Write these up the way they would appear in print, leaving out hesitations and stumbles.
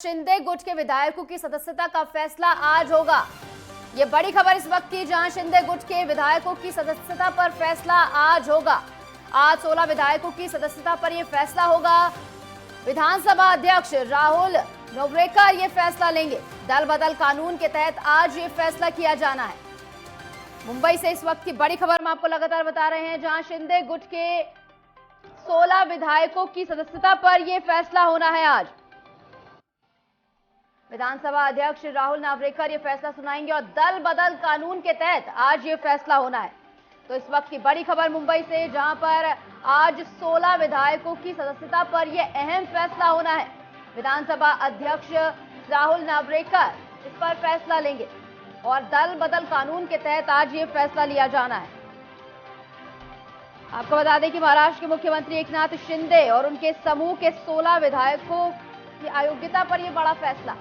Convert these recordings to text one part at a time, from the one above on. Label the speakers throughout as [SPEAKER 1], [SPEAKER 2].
[SPEAKER 1] शिंदे गुट के विधायकों की सदस्यता का फैसला आज होगा। ये बड़ी खबर इस वक्त की, जहां शिंदे गुट के विधायकों की सदस्यता पर फैसला आज होगा। आज 16 विधायकों की सदस्यता पर यह फैसला होगा। विधानसभा अध्यक्ष राहुल नार्वेकर ये फैसला लेंगे। दल बदल कानून के तहत आज ये फैसला किया जाना है। मुंबई से इस वक्त की बड़ी खबर हम आपको लगातार बता रहे हैं, जहां शिंदे गुट के 16 विधायकों की सदस्यता पर यह फैसला होना है। आज विधानसभा अध्यक्ष राहुल नार्वेकर ये फैसला सुनाएंगे और दल बदल कानून के तहत आज ये फैसला होना है। तो इस वक्त की बड़ी खबर मुंबई से, जहां पर आज 16 विधायकों की सदस्यता पर यह अहम फैसला होना है। विधानसभा अध्यक्ष राहुल नार्वेकर इस पर फैसला लेंगे और दल बदल कानून के तहत आज ये फैसला लिया जाना है। आपको बता दें कि महाराष्ट्र के मुख्यमंत्री एकनाथ शिंदे और उनके समूह के 16 विधायकों की अयोग्यता पर यह बड़ा फैसला।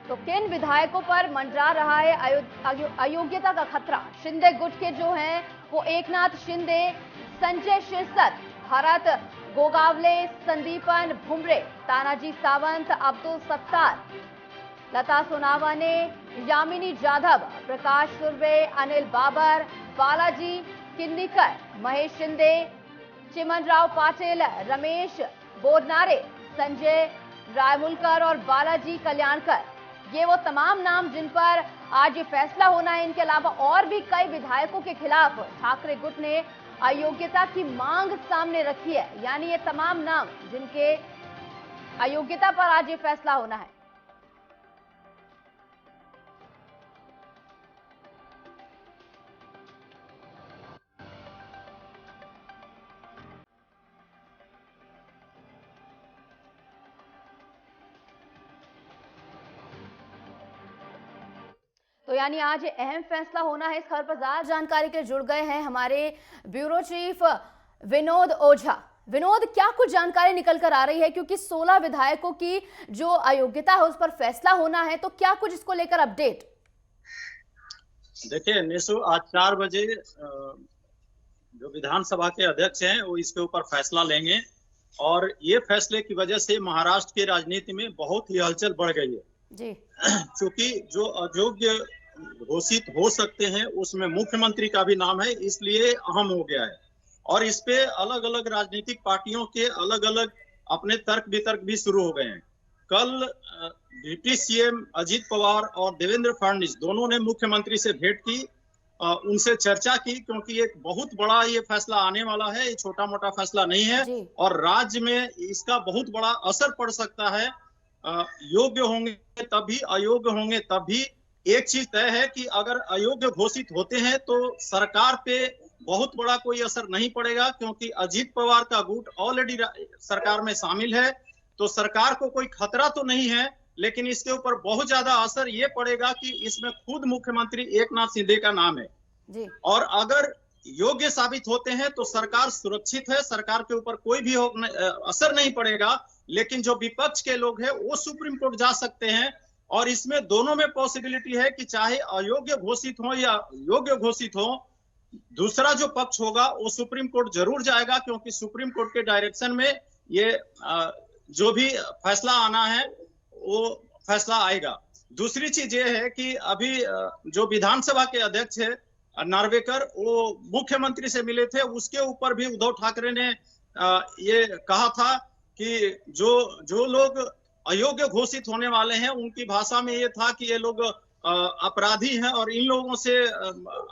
[SPEAKER 1] तो किन विधायकों पर मंडरा रहा है अयोग्यता का खतरा? शिंदे गुट के जो हैं वो एकनाथ शिंदे, संजय शिरसत, भरत गोगावले, संदीपन भुमरे, तानाजी सावंत, अब्दुल सत्तार, लता सोनावने, यामिनी जाधव, प्रकाश सुर्वे, अनिल बाबर, बालाजी किन्नीकर, महेश शिंदे, चिमनराव पाटिल, रमेश बोरनारे, संजय रायमुलकर और बालाजी कल्याणकर, ये वो तमाम नाम जिन पर आज ये फैसला होना है। इनके अलावा और भी कई विधायकों के खिलाफ ठाकरे गुट ने अयोग्यता की मांग सामने रखी है। यानी ये तमाम नाम जिनके अयोग्यता पर आज ये फैसला होना है। तो यानी आज अहम फैसला होना है। इस खबर पर ज्यादा जानकारी के लिए जुड़ गए हैं हमारे ब्यूरो चीफ विनोद ओझा। विनोद, क्या कुछ जानकारी निकल कर आ रही है, क्योंकि 16 विधायकों की जो अयोग्यता है उस पर फैसला होना है, तो क्या कुछ इसको लेकर अपडेट?
[SPEAKER 2] देखिए निशु, आज 4 बजे जो विधानसभा के अध्यक्ष हैं वो इसके ऊपर फैसला लेंगे और ये फैसले की वजह से महाराष्ट्र की राजनीति में बहुत ही हलचल बढ़ गई है
[SPEAKER 1] जी।
[SPEAKER 2] क्योंकि जो अयोग्य घोषित हो सकते हैं उसमें मुख्यमंत्री का भी नाम है, इसलिए अहम हो गया है। और इस पे अलग अलग राजनीतिक पार्टियों के अलग अलग अपने तर्क वितर्क भी शुरू हो गए हैं। कल डिप्टी सीएम अजीत पवार और देवेंद्र फडणवीस दोनों ने मुख्यमंत्री से भेंट की, उनसे चर्चा की, क्योंकि एक बहुत बड़ा ये फैसला आने वाला है, ये छोटा मोटा फैसला नहीं है और राज्य में इसका बहुत बड़ा असर पड़ सकता है। योग्य होंगे तभी, अयोग्य होंगे तभी। एक चीज तय है कि अगर अयोग्य घोषित होते हैं तो सरकार पे बहुत बड़ा कोई असर नहीं पड़ेगा, क्योंकि अजीत पवार का गुट ऑलरेडी सरकार में शामिल है, तो सरकार को कोई खतरा तो नहीं है। लेकिन इसके ऊपर बहुत ज्यादा असर ये पड़ेगा कि इसमें खुद मुख्यमंत्री एकनाथ शिंदे का नाम है जी। और अगर योग्य साबित होते हैं तो सरकार सुरक्षित है, सरकार के ऊपर कोई भी असर नहीं पड़ेगा। लेकिन जो विपक्ष के लोग हैं वो सुप्रीम कोर्ट जा सकते हैं और इसमें दोनों में पॉसिबिलिटी है कि चाहे अयोग्य घोषित हो या योग्य घोषित हो, दूसरा जो पक्ष होगा वो सुप्रीम कोर्ट जरूर जाएगा, क्योंकि सुप्रीम कोर्ट के डायरेक्शन में ये जो भी फैसला आना है वो फैसला आएगा। दूसरी चीज ये है कि अभी जो विधानसभा के अध्यक्ष है नार्वेकर, वो मुख्यमंत्री से मिले थे, उसके ऊपर भी उद्धव ठाकरे ने ये कहा था कि जो लोग अयोग्य घोषित होने वाले हैं उनकी भाषा में ये था कि ये लोग अपराधी हैं और इन लोगों से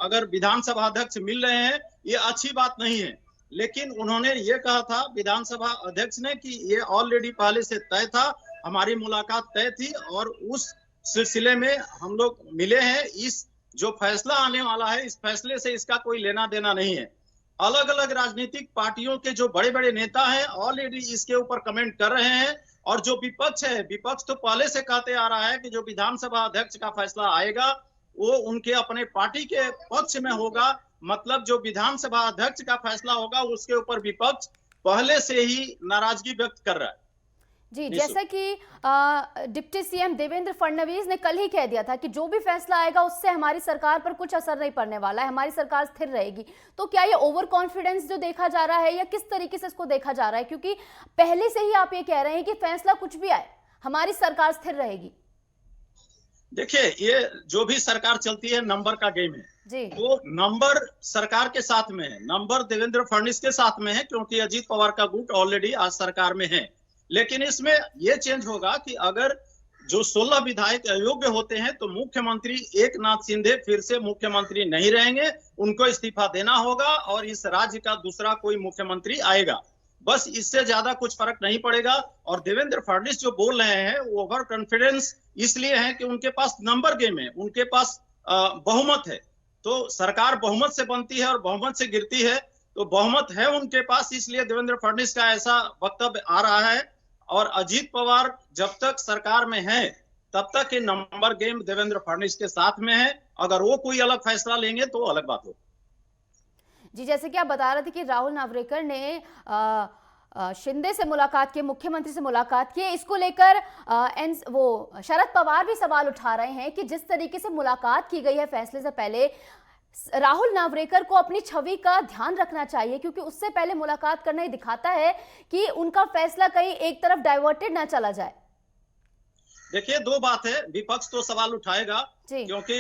[SPEAKER 2] अगर विधानसभा अध्यक्ष मिल रहे हैं ये अच्छी बात नहीं है। लेकिन उन्होंने ये कहा था विधानसभा अध्यक्ष ने कि ये ऑलरेडी पहले से तय था, हमारी मुलाकात तय थी और उस सिलसिले में हम लोग मिले हैं। इस जो फैसला आने वाला है इस फैसले से इसका कोई लेना देना नहीं है। अलग अलग राजनीतिक पार्टियों के जो बड़े बड़े नेता हैं ऑलरेडी इसके ऊपर कमेंट कर रहे हैं और जो विपक्ष है, विपक्ष तो पहले से कहते आ रहा है कि जो विधानसभा अध्यक्ष का फैसला आएगा वो उनके अपने पार्टी के पक्ष में होगा। मतलब जो विधानसभा अध्यक्ष का फैसला होगा उसके ऊपर विपक्ष पहले से ही नाराजगी व्यक्त कर रहा है।
[SPEAKER 1] जी, जैसा कि डिप्टी सीएम देवेंद्र फडणवीस ने कल ही कह दिया था कि जो भी फैसला आएगा उससे हमारी सरकार पर कुछ असर नहीं पड़ने वाला है, हमारी सरकार स्थिर रहेगी। तो क्या ये ओवर कॉन्फिडेंस जो देखा जा रहा है या किस तरीके से इसको देखा जा रहा है, क्योंकि पहले से ही आप ये कह रहे हैं कि फैसला कुछ भी आए हमारी सरकार स्थिर रहेगी।
[SPEAKER 2] देखिए, ये जो भी सरकार चलती है नंबर का गेम है
[SPEAKER 1] जी।
[SPEAKER 2] वो नंबर सरकार के साथ में है, नंबर देवेंद्र फडणवीस के साथ में है, क्योंकि अजीत पवार का गुट ऑलरेडी आज सरकार में है। लेकिन इसमें यह चेंज होगा कि अगर जो 16 विधायक अयोग्य होते हैं तो मुख्यमंत्री एकनाथ शिंदे फिर से मुख्यमंत्री नहीं रहेंगे, उनको इस्तीफा देना होगा और इस राज्य का दूसरा कोई मुख्यमंत्री आएगा। बस इससे ज्यादा कुछ फर्क नहीं पड़ेगा। और देवेंद्र फडणवीस जो बोल रहे हैं वो ओवर कॉन्फिडेंस इसलिए है कि उनके पास नंबर गेम है, उनके पास बहुमत है। तो सरकार बहुमत से बनती है और बहुमत से गिरती है, तो बहुमत है उनके पास, इसलिए देवेंद्र फडणवीस का ऐसा वक्तव्य आ रहा है। और अजीत पवार जब तक सरकार में है तब तक ये नंबर गेम देवेंद्र फडणवीस के साथ में है। अगर वो कोई अलग फैसला लेंगे तो अलग बात हो।
[SPEAKER 1] जी, जैसे कि आप बता रहे थे कि राहुल नार्वेकर ने शिंदे से मुलाकात की, मुख्यमंत्री से मुलाकात की, इसको लेकर वो शरद पवार भी सवाल उठा रहे हैं कि जिस तरीके से मुलाकात की गई है फैसले से पहले, राहुल नार्वेकर को अपनी छवि का ध्यान रखना चाहिए, क्योंकि उससे पहले मुलाकात करना ही दिखाता है कि उनका फैसला कहीं एक तरफ डाइवर्टेड ना चला जाए।
[SPEAKER 2] देखिए, दो बात है, विपक्ष तो सवाल उठाएगा क्योंकि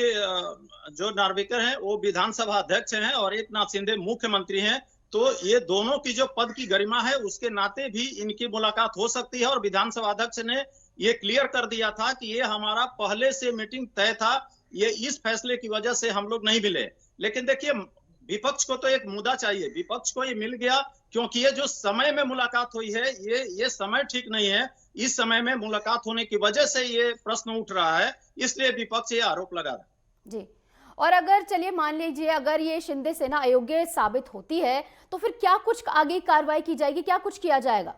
[SPEAKER 2] जो नार्वेकर हैं वो विधानसभा अध्यक्ष हैं और एकनाथ शिंदे मुख्यमंत्री हैं, तो ये दोनों की जो पद की गरिमा है उसके नाते भी इनकी मुलाकात हो सकती है। और विधानसभा अध्यक्ष ने ये क्लियर कर दिया था कि ये हमारा पहले से मीटिंग तय था, ये इस फैसले की वजह से हम लोग नहीं मिले। लेकिन देखिए, विपक्ष को तो एक मुद्दा चाहिए, विपक्ष को ये मिल गया क्योंकि ये जो समय में मुलाकात हुई है ये समय ठीक नहीं है। इस समय में मुलाकात होने की वजह से ये प्रश्न उठ रहा है, इसलिए विपक्ष ये आरोप लगा रहा है।
[SPEAKER 1] जी, और अगर चलिए मान लीजिए अगर ये शिंदे सेना अयोग्य साबित होती है तो फिर क्या कुछ आगे कार्रवाई की जाएगी, क्या कुछ किया जाएगा?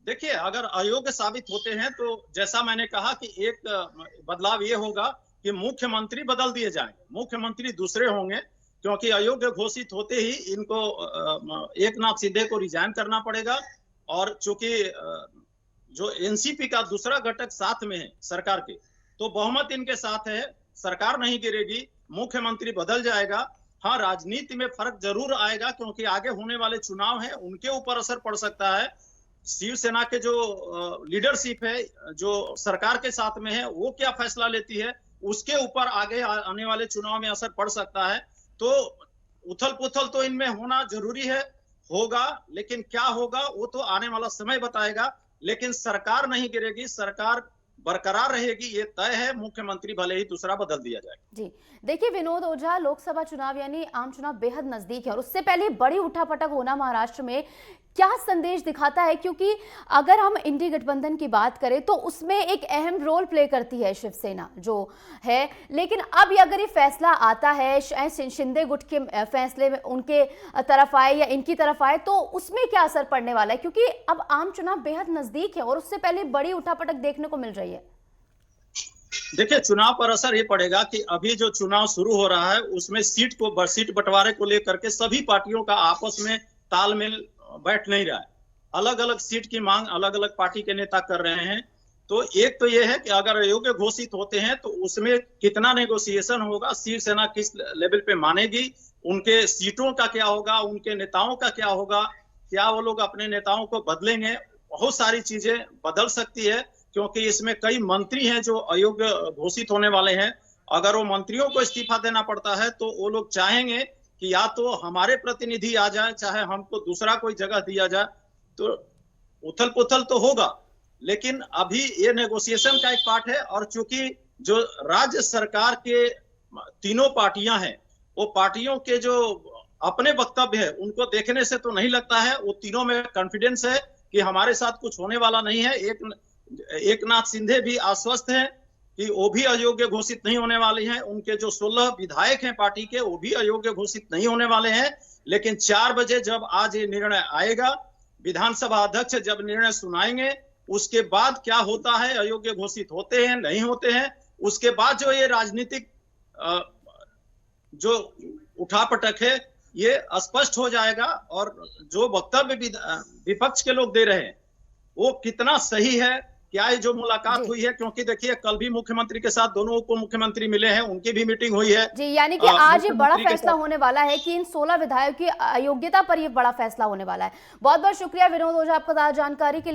[SPEAKER 2] देखिए, अगर अयोग्य साबित होते हैं तो जैसा मैंने कहा कि एक बदलाव ये होगा कि मुख्यमंत्री बदल दिए जाएंगे, मुख्यमंत्री दूसरे होंगे, क्योंकि अयोग्य घोषित होते ही इनको एकनाथ शिंदे को रिजाइन करना पड़ेगा। और चूंकि जो एनसीपी का दूसरा घटक साथ में है सरकार के, तो बहुमत इनके साथ है, सरकार नहीं गिरेगी, मुख्यमंत्री बदल जाएगा। हाँ, राजनीति में फर्क जरूर आएगा क्योंकि आगे होने वाले चुनाव हैं, उनके ऊपर असर पड़ सकता है। शिवसेना के जो लीडरशिप है जो सरकार के साथ में है वो क्या फैसला लेती है, उसके ऊपर आगे आने वाले चुनाव में असर पड़ सकता है। तो उथल पुथल तो इनमें होना जरूरी है, होगा, लेकिन क्या होगा वो तो आने वाला समय बताएगा। लेकिन सरकार नहीं गिरेगी, सरकार बरकरार रहेगी, ये तय है। मुख्यमंत्री भले ही दूसरा बदल दिया जाए।
[SPEAKER 1] जी, देखिए विनोद ओझा, लोकसभा चुनाव यानी आम चुनाव बेहद नजदीक है और उससे पहले बड़ी उठापटक होना महाराष्ट्र में क्या संदेश दिखाता है? क्योंकि अगर हम इंडी गठबंधन की बात करें तो उसमें एक अहम रोल प्ले करती है शिवसेना जो है, लेकिन अब अगर ये फैसला आता है शिंदे गुट के फैसले में उनके तरफ आए या इनकी तरफ आए तो उसमें क्या असर पड़ने वाला है? क्योंकि अब आम चुनाव बेहद नजदीक है और उससे पहले बड़ी उठापटक देखने को मिल रही है।
[SPEAKER 2] देखिए, चुनाव पर असर ये पड़ेगा कि अभी जो चुनाव शुरू हो रहा है उसमें सीट बंटवारे को लेकर के सभी पार्टियों का आपस में तालमेल बैठ नहीं रहा है। अलग अलग सीट की मांग अलग अलग पार्टी के नेता कर रहे हैं। तो एक तो ये है कि अगर अयोग्य घोषित होते हैं तो उसमें कितना नेगोशिएशन होगा, शिवसेना किस लेवल पे मानेगी, उनके सीटों का क्या होगा, उनके नेताओं का क्या होगा, क्या वो लोग अपने नेताओं को बदलेंगे, बहुत सारी चीजें बदल सकती है। क्योंकि इसमें कई मंत्री हैं जो अयोग्य घोषित होने वाले हैं। अगर वो मंत्रियों को इस्तीफा देना पड़ता है तो वो लोग चाहेंगे कि या तो हमारे प्रतिनिधि आ जाए, चाहे हमको दूसरा कोई जगह दिया जाए। तो उथल पुथल तो होगा, लेकिन अभी ये नेगोशिएशन का एक पार्ट है। और चूंकि जो राज्य सरकार के तीनों पार्टियां हैं, वो पार्टियों के जो अपने वक्तव्य है उनको देखने से तो नहीं लगता है, वो तीनों में कॉन्फिडेंस है कि हमारे साथ कुछ होने वाला नहीं है। एकनाथ शिंदे भी आश्वस्त हैं कि वो भी अयोग्य घोषित नहीं होने वाले हैं। उनके जो 16 विधायक हैं पार्टी के, वो भी अयोग्य घोषित नहीं होने वाले हैं। लेकिन 4 बजे जब आज ये निर्णय आएगा, विधानसभा अध्यक्ष जब निर्णय सुनाएंगे, उसके बाद क्या होता है, अयोग्य घोषित होते हैं नहीं होते हैं, उसके बाद जो ये राजनीतिक जो उठापटक है ये स्पष्ट हो जाएगा। और जो वक्तव्य विपक्ष के लोग दे रहे हैं वो कितना सही है, क्या ये जो मुलाकात
[SPEAKER 1] जी
[SPEAKER 2] हुई है, क्योंकि देखिए कल भी मुख्यमंत्री के साथ दोनों उप मुख्यमंत्री मिले हैं, उनकी भी मीटिंग हुई है।
[SPEAKER 1] जी, यानी कि आज ये बड़ा
[SPEAKER 2] मुख्यमंत्री के
[SPEAKER 1] फैसला
[SPEAKER 2] साथ
[SPEAKER 1] होने वाला है कि इन 16 विधायकों की अयोग्यता पर ये बड़ा फैसला होने वाला है। बहुत बहुत शुक्रिया विनोद ओझा आपका जानकारी के लिए।